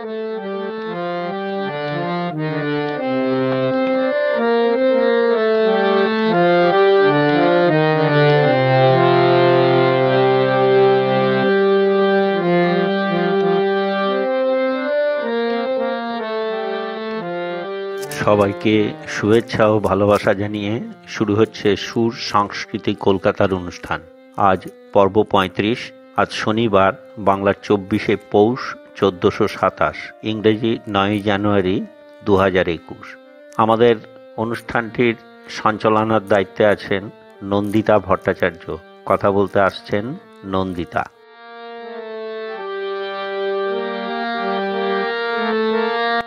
সবাইকে শুভেচ্ছা ও ভালোবাসা জানিয়ে শুরু হচ্ছে সুর সাংস্কৃতিক কলকাতার অনুষ্ঠান। আজ পর্ব ৩৫। আজ শনিবার, বাংলার ২৪শে পৌষ ১৪২৭, ইংরেজি ৯ই জানুয়ারি ২০২১। আমাদের অনুষ্ঠানটির সঞ্চালনার দায়িত্বে আছেন নন্দিতা ভট্টাচার্য। কথা বলতে আসছেন নন্দিতা।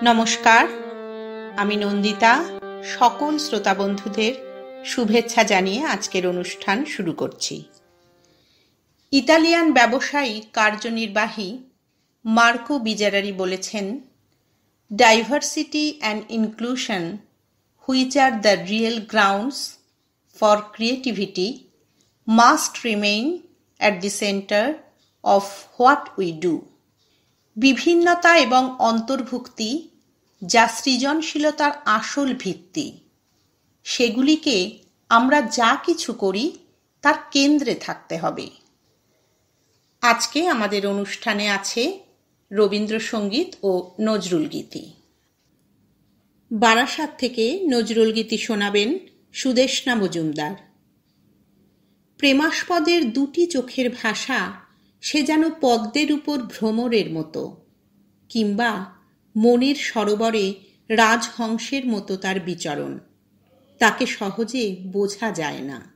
নমস্কার, আমি নন্দিতা। সকল শ্রোতা বন্ধুদের শুভেচ্ছা জানিয়ে আজকের অনুষ্ঠান শুরু করছি। ইতালিয়ান ব্যবসায়ী কার্যনির্বাহী মার্কো বিজারারি বলেছেন, diversity and inclusion, which are the real grounds for creativity, must remain at the centre of what we do. বিভিন্নতা এবং অন্তর্ভুক্তি যা সৃজনশীলতার আসল ভিত্তি, সেগুলিকে আমরা যা কিছু করি তার কেন্দ্রে থাকতে হবে। আজকে আমাদের অনুষ্ঠানে আছে রবীন্দ্রসঙ্গীত ও নজরুল গীতি। বারাসাত থেকে নজরুল গীতি শোনাবেন সুদেষ্ণা মজুমদার। প্রেমাস্পদের দুটি চোখের ভাষা সে যেন পদ্মের উপর ভ্রমরের মতো, কিংবা মনের সরোবরে রাজহংসের মতো তার বিচরণ। তাকে সহজে বোঝা যায় না।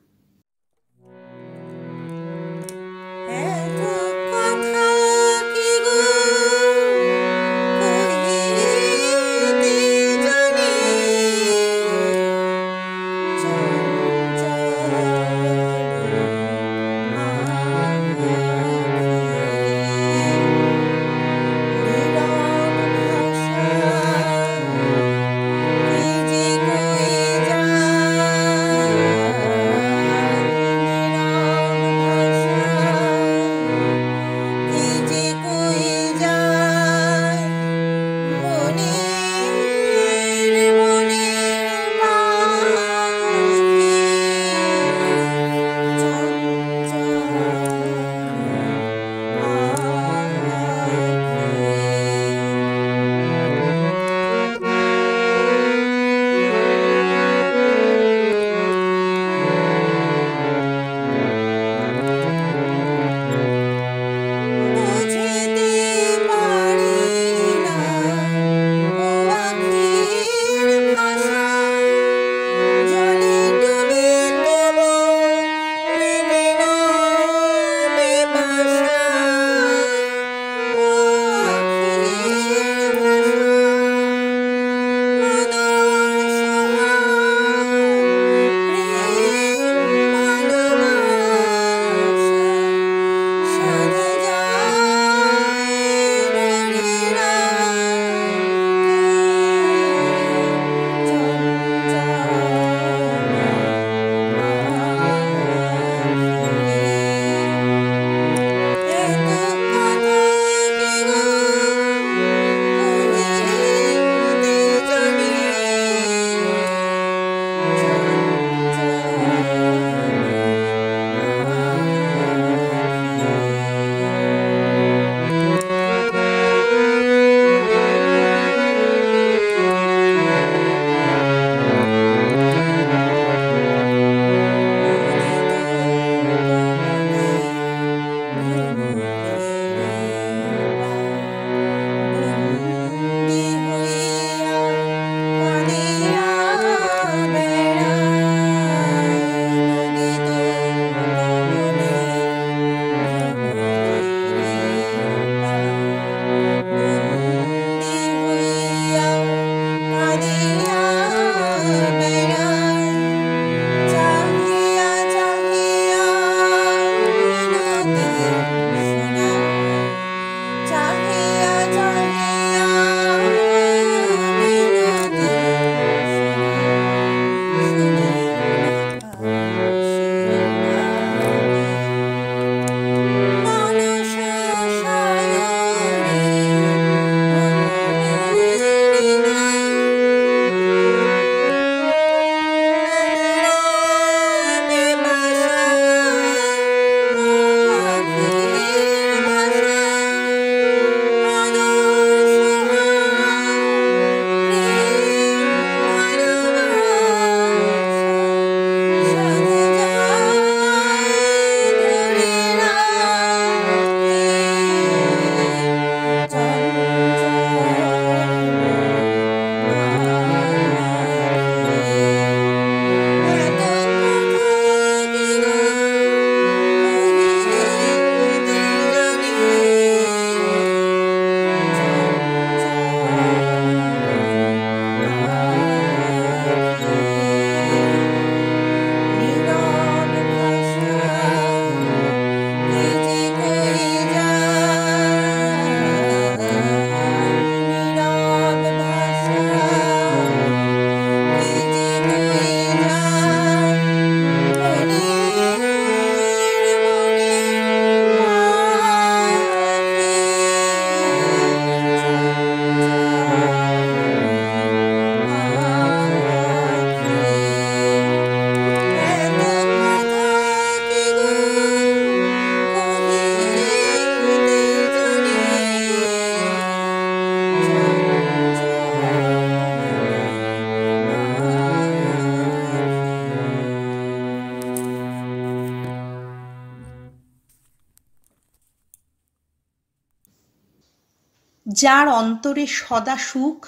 যার অন্তরে সদা সুখ,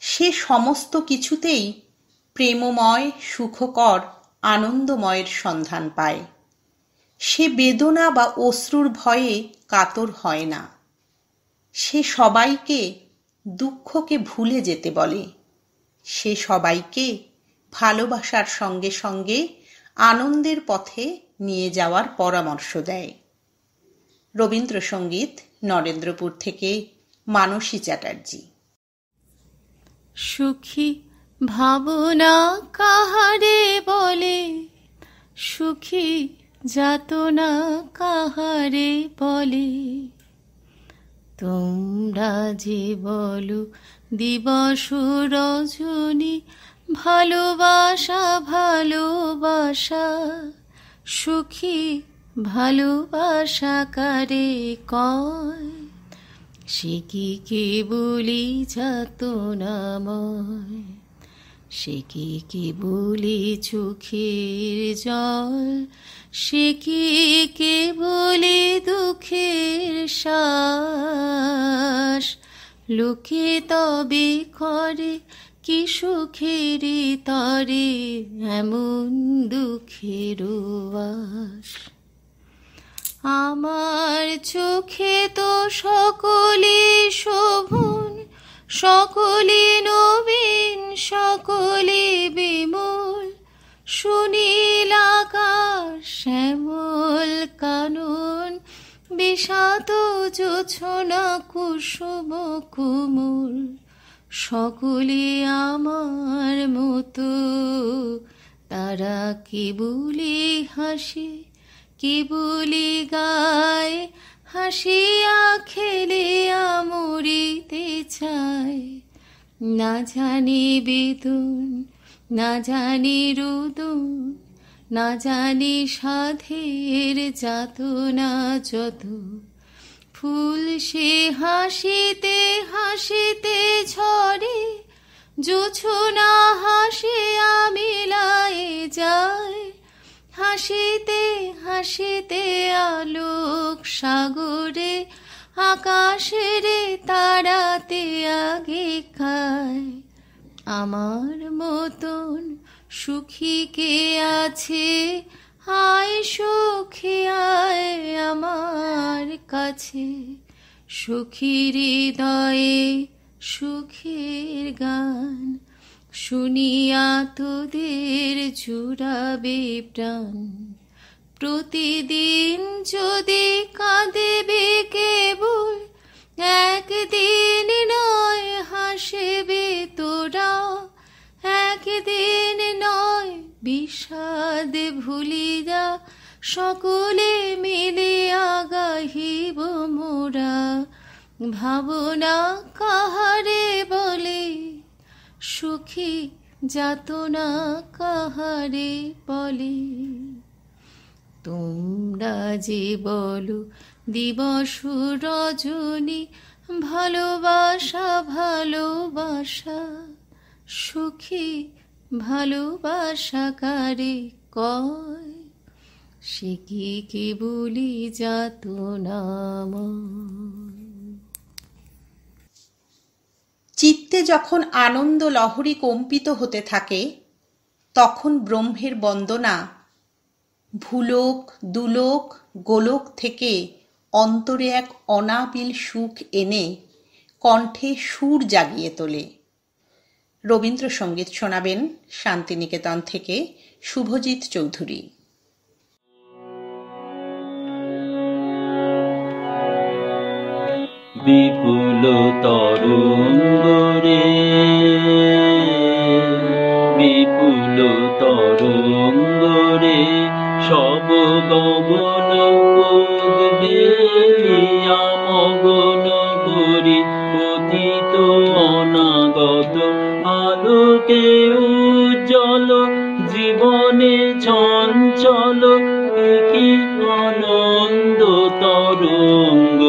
সে সমস্ত কিছুতেই প্রেমময়, সুখকর, আনন্দময়ের সন্ধান পায়। সে বেদনা বা অশ্রুর ভয়ে কাতর হয় না। সে সবাইকে দুঃখকে ভুলে যেতে বলে। সে সবাইকে ভালোবাসার সঙ্গে সঙ্গে আনন্দের পথে নিয়ে যাওয়ার পরামর্শ দেয়। রবীন্দ্রসঙ্গীত, নরেন্দ্রপুর থেকে মানসী চ্যাটার্জি। সুখী ভাবনা কাহারে বলে, সুখী যাতনা কাহারে বলে। তোমরা যে বলো দিবস রজনী, ভালোবাসা ভালোবাসা, সুখী ভালোবাসা কারে কয়? সে কি কেবলি যাতনাময়, সে কি কেবলি চোখের জল, সে কি কেবলি দুঃখের শ্বাস। লোকে তবে করে কি সুখের তরে এমন দুঃখের বাস। আমার চোখে তো সকলে শোভন, সকলে নবীন, সকলে বিমল। সুনীল আকাশ, শ্যামল কানন, বিষাদ জোছনা কুসুম কোমল। সকলে আমার মতো, তারা কেবলি হাসে, কেবলি গায়, হাসিয়া খেলিয়া মরিতে চায়। না জানি বেদন, না জানি রোদন, না জানি সাধের যাতনা যত। ফুল সে হাসিতে হাসিতে ঝরে, জোছনা হাসিয়া মিলায়ে যায়। হাসিতে হাসিতে আলোক সাগরে, আকাশের তারাতে আগে খায়। আমার মতন সুখী কে আছে, আয় সুখী আয় আমার কাছে। সুখীর হৃদয়ে সুখের গান, শুনিয়া তোদের জুড়াবে প্রাণ। প্রতিদিন যদি কাঁদেবে কেবল, একদিন নয় হাসবে তোরা। একদিন নয় বিষাদ ভুলিয়া, সকলে মিলিয়া গাহিব মোরা। ভাবনা কাহারে বলে, সুখী যাতনা কাহারে বলে। তোমরা যে বলো দিবস রজনী, ভালোবাসা ভালোবাসা, সুখী ভালোবাসা কারে কয়? সে কি কেবলি যাতনাময়। চিত্তে যখন আনন্দ লহরী কম্পিত হতে থাকে, তখন ব্রহ্মের বন্দনা ভূলোক, দুলোক, গোলোক থেকে অন্তরে এক অনাবিল সুখ এনে কণ্ঠে সুর জাগিয়ে তোলে। রবীন্দ্রসঙ্গীত শোনাবেন শান্তিনিকেতন থেকে শুভজিৎ চৌধুরী। বিপুল তরঙ্গরে, বিপুল তরঙ্গরে, সব গগন উদ্বেলিয়া মগন করি। অতীত অনাগত আলোকে উজ্জ্বল, জীবনে চঞ্চল কি আনন্দ তরঙ্গ।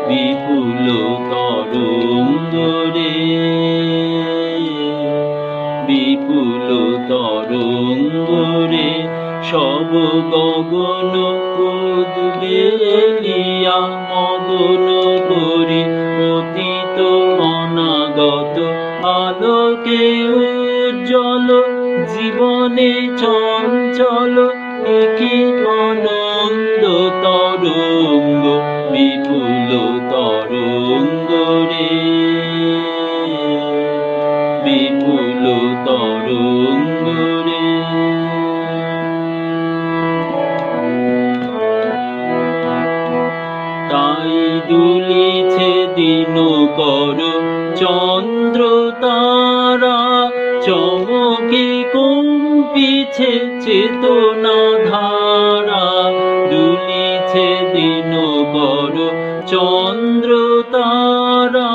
বিপুল তরঙ্গরে, বিপুল তরঙ্গরে, সব গগন উদ্বেলিয়া মগন করি। অতীত পতিত আলোকে উজ্জ্বল জীবনে চঞ্চল কি আনন্দ তরঙ্গ বিপুল তরঙ্গ রে বিপুল তরঙ্গ রে। তাই দুলিছে দিনকর চন্দ্র তারা চমকে কম্পিছে চেতনা ধারা দুলিছে দিনকর চন্দ্র তারা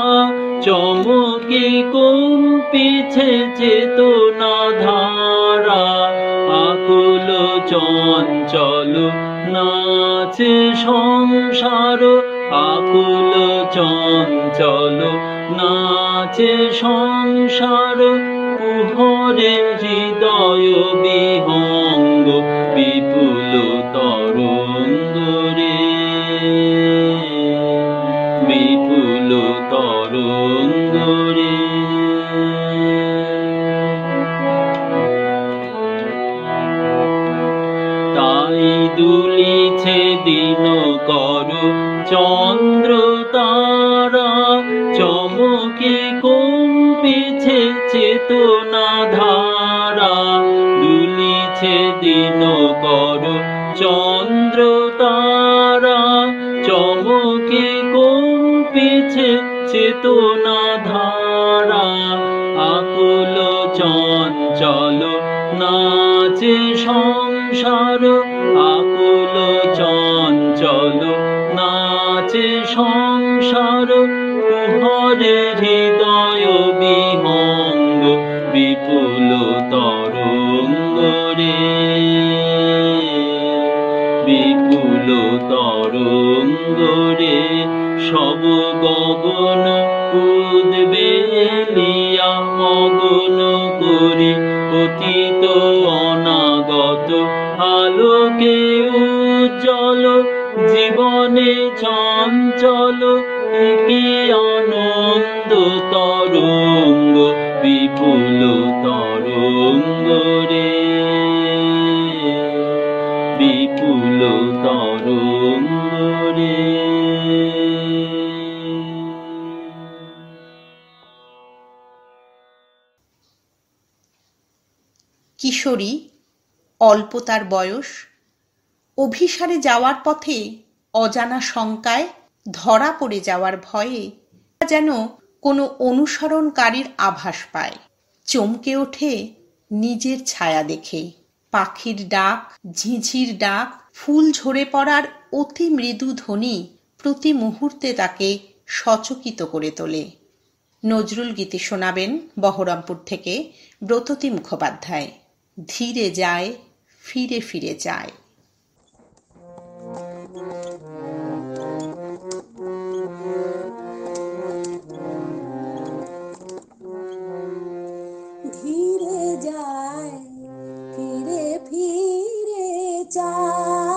চমকে কম্পিছে চেতনা ধারা আকুল চঞ্চল নাচে সংসার আকুল চঞ্চল নাচে সংসার কুহরে হৃদয় বিহঙ্গ বিপুল তরঙ্গ রে বিপুল তরঙ্গ রে। তাই দুলিছে দিনকর চন্দ্র তারা চমকে কম্পিছে চেতনা ধারা দুলিছে দিনকর চন্দ্র তারা চমকে কম্পিছে চেতনা ধারা আকুল চঞ্চল নাচে সংসার আকুল চঞ্চল নাচে সংসার কুহরে হৃদয় বিহঙ্গ বিপুল তরঙ্গ রে বিপুল তরঙ্গ রে। সব গগন উদ্বেলিয়া মগন করি অতীত অনাগত আলোকে উজ্জ্বল জীবনে চঞ্চল কি আনন্দ তরঙ্গ বিপুল তরঙ্গ রে বিপুল তরঙ্গ রে। কিশোরী, অল্প তার বয়স, অভিসারে যাওয়ার পথে অজানা শঙ্কায় ধরা পড়ে যাওয়ার ভয়ে যেন কোনো অনুসরণকারীর আভাস পায়। চমকে ওঠে নিজের ছায়া দেখে। পাখির ডাক, ঝিঝির ডাক, ফুল ঝরে পড়ার অতি মৃদু ধ্বনি প্রতি মুহূর্তে তাকে সচকিত করে তোলে। নজরুল গীতি শোনাবেন বহরমপুর থেকে ব্রততী মুখোপাধ্যায়। ধীরে যায় ফিরে ফিরে যায়। ধীরে যায় ফিরে ফিরে যায়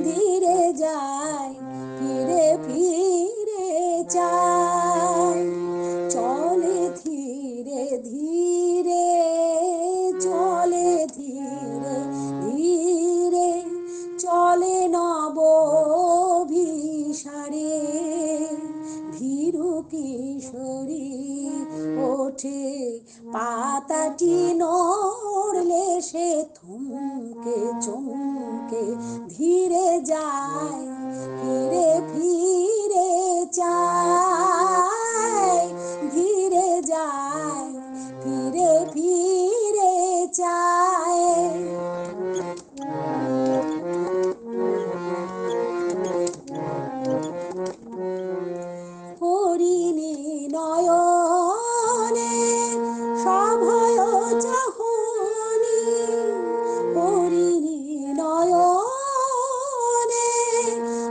ধীরে যায় ফিরে ফিরে যায় চলে ধীরে ধীরে চলে ধীরে ধীরে চলে নবভিসারে ভীরু কিশোরী ওঠে পাতাটি নড়লে সে থমকে চমকে ধীরে যায় ফিরে ফিরে যায় ধীরে যায় ফিরে ফিরে যায়। হরিণী নয়নে সভয় চাহনি হরিণী নয়নে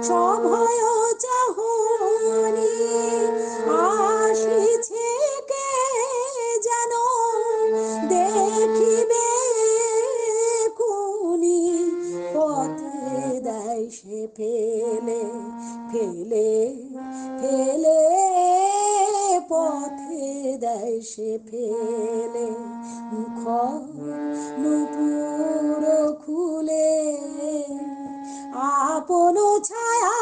সভয় চাহনি আসিছে কে যেন দেখিবে কুনি পথে দেয় সে ফেলে ফেলে ফেলে পথ দেয় সে ফেলে, নূপুর খুলে আপন ছায়া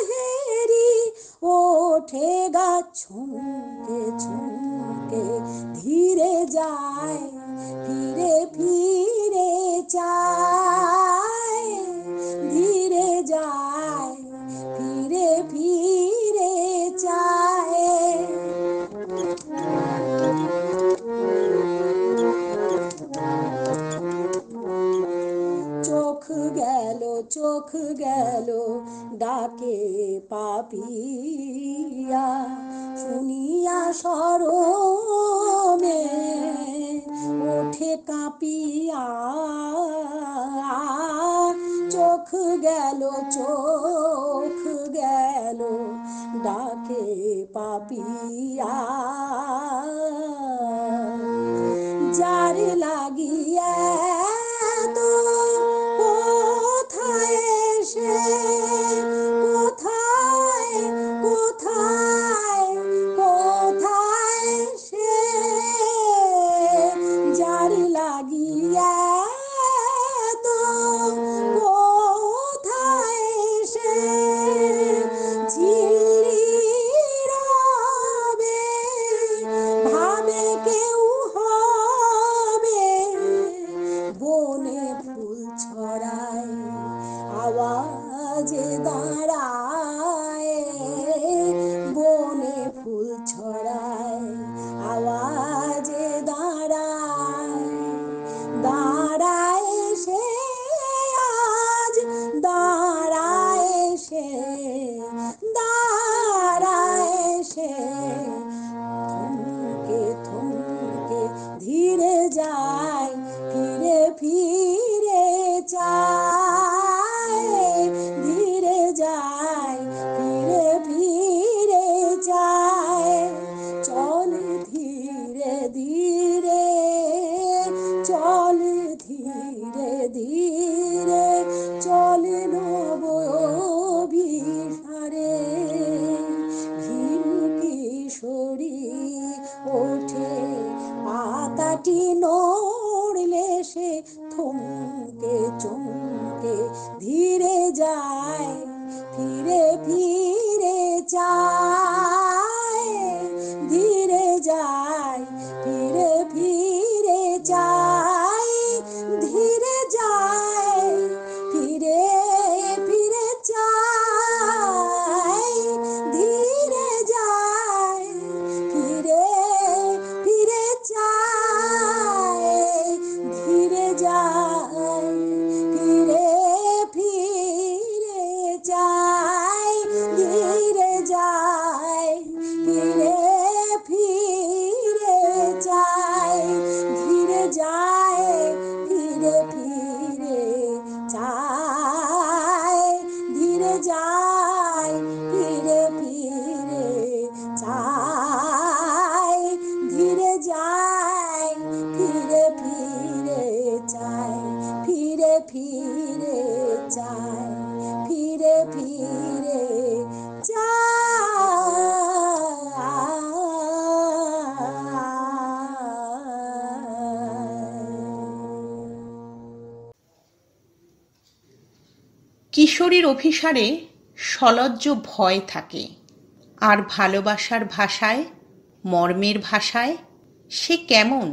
হেরি ওঠে গাছ ছুঁকে ছুঁকে, ধীরে যায় ফিরে ফিরে চায়, ধীরে যায় ফিরে ফিরে চায়। চোখ গেল ডাকে পাপিয়া, শুনিয়া শরমে ওঠে কাঁপিয়া। চোখ গেল ডাকে পাপিয়া, যার লাগিয়া তো কোথায় সে, কোথায় কোথায় কোথায় সে, যার লাগিয়া তো কোথায় সে, ঝিল্লি রবে ভাবে কেউ হবে, বনে ফুল ছড়ায় আওয়াজে দাঁড়ায়, বনে ফুল ছড়ায় আওয়াজে দাঁড়ায়। দাঁড়ায় সে আজ, দাঁড়ায় সে, দাঁড়ায় সে, থমকে থমকে ধীরে যায় ফিরে ফিরে চায়, ধীরে যায় ফিরে ফিরে যায়। চলে ধীরে ধীরে, চলে ধীরে ধীরে, চলে নব অভিসারে, ভীম কিশোরী ওঠে পাতাটি নড়লে সে, থমকে চমকে ধীরে যায় ফিরে ফিরে চায়, ধীরে যায় ফিরে ফিরে চায়, ধীরে যায় ফিরে ফিরে চায়, ধীরে যায় ফিরে ফিরে চায়, ধীরে যায় ফিরে ফিরে চায়, ধীরে যায় ফিরে ফিরে চায়, ধীরে যায় ফিরে ফিরে চায়, ধীরে যায় ফিরে ফিরে চায়, ধীরে যায় ফিরে ফিরে চায়, ফিরে ফিরে চায়, ফিরে ফিরে কিশোরীর অভিসারে সলজ্জ ভয় থাকে, আর ভালোবাসার ভাষায়, মর্মের ভাষায় সে কেমন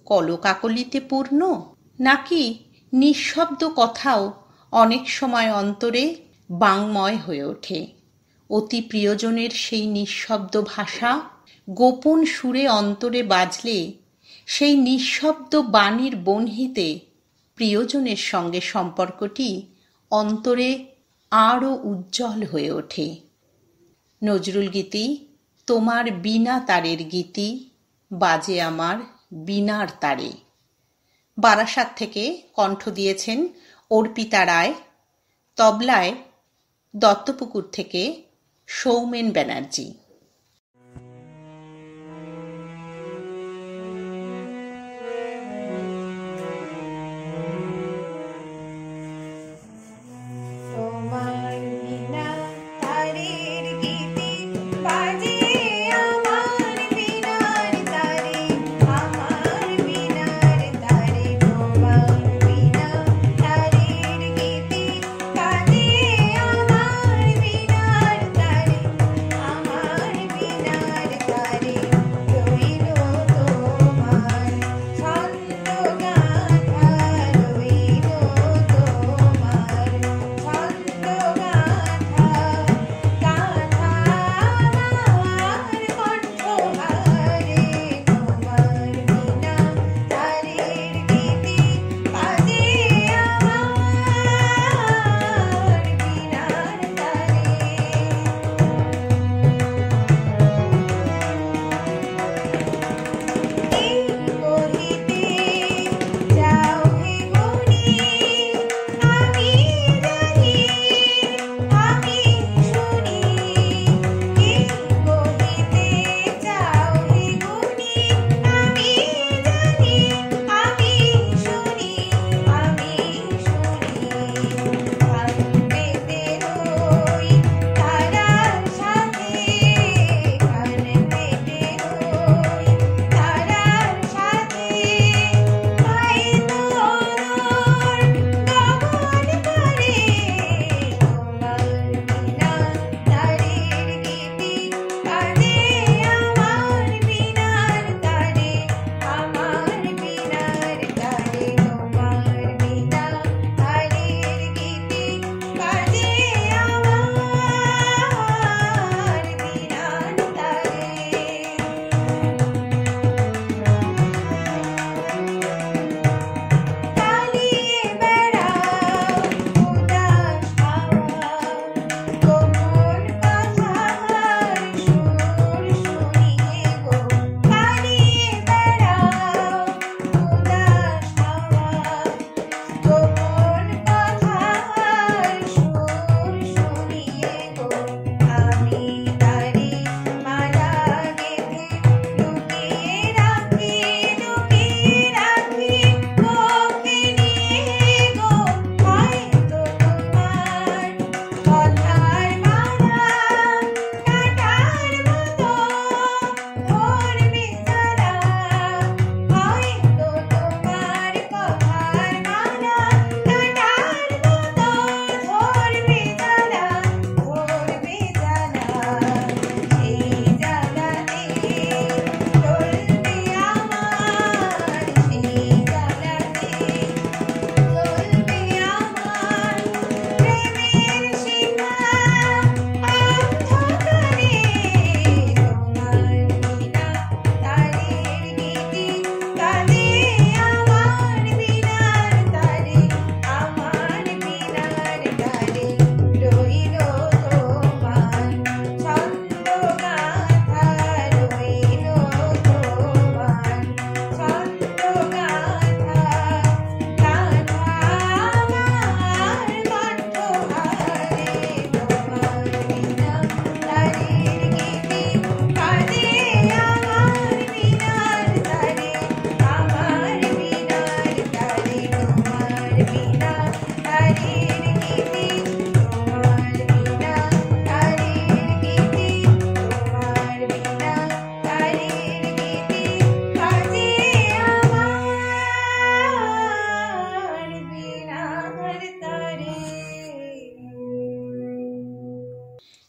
কলকাকলিতে পূর্ণ, নাকি নিঃশব্দ কথাও অনেক সময় অন্তরে বাংময় হয়ে ওঠে। অতি প্রিয়জনের সেই নিঃশব্দ ভাষা গোপন সুরে অন্তরে বাজলে, সেই নিঃশব্দ বাণীর বহ্নিতে প্রিয়জনের সঙ্গে সম্পর্কটি অন্তরে আরও উজ্জ্বল হয়ে ওঠে। নজরুল গীতি তোমার বিনা তারের গীতি বাজে আমার বিনার তারে। বারাসাত থেকে কণ্ঠ দিয়েছেন অর্পিতা রায়, তবলায় দত্তপুকুর থেকে সৌমেন ব্যানার্জি। বাজে আমার বিনার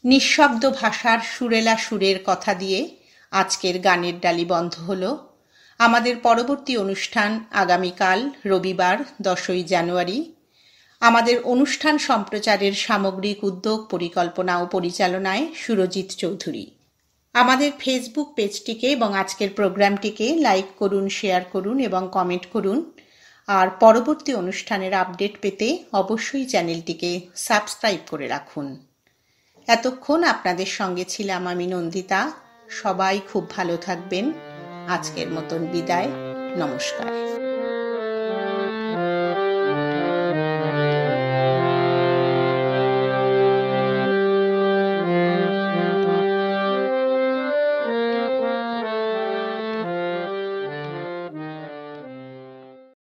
নিঃশব্দ ভাষার সুরেলা সুরের কথা দিয়ে আজকের গানের ডালি বন্ধ হলো। আমাদের পরবর্তী অনুষ্ঠান আগামীকাল রবিবার 10ই জানুয়ারি। আমাদের অনুষ্ঠান সম্প্রচারের সামগ্রিক উদ্যোগ, পরিকল্পনা ও পরিচালনায় সুরজিৎ চৌধুরী। আমাদের ফেসবুক পেজটিকে এবং আজকের প্রোগ্রামটিকে লাইক করুন, শেয়ার করুন এবং কমেন্ট করুন। আর পরবর্তী অনুষ্ঠানের আপডেট পেতে অবশ্যই চ্যানেলটিকে সাবস্ক্রাইব করে রাখুন। এতক্ষণ আপনাদের সঙ্গে ছিলাম আমি নন্দিতা। সবাই খুব ভালো থাকবেন। আজকের মতন বিদায়। নমস্কার।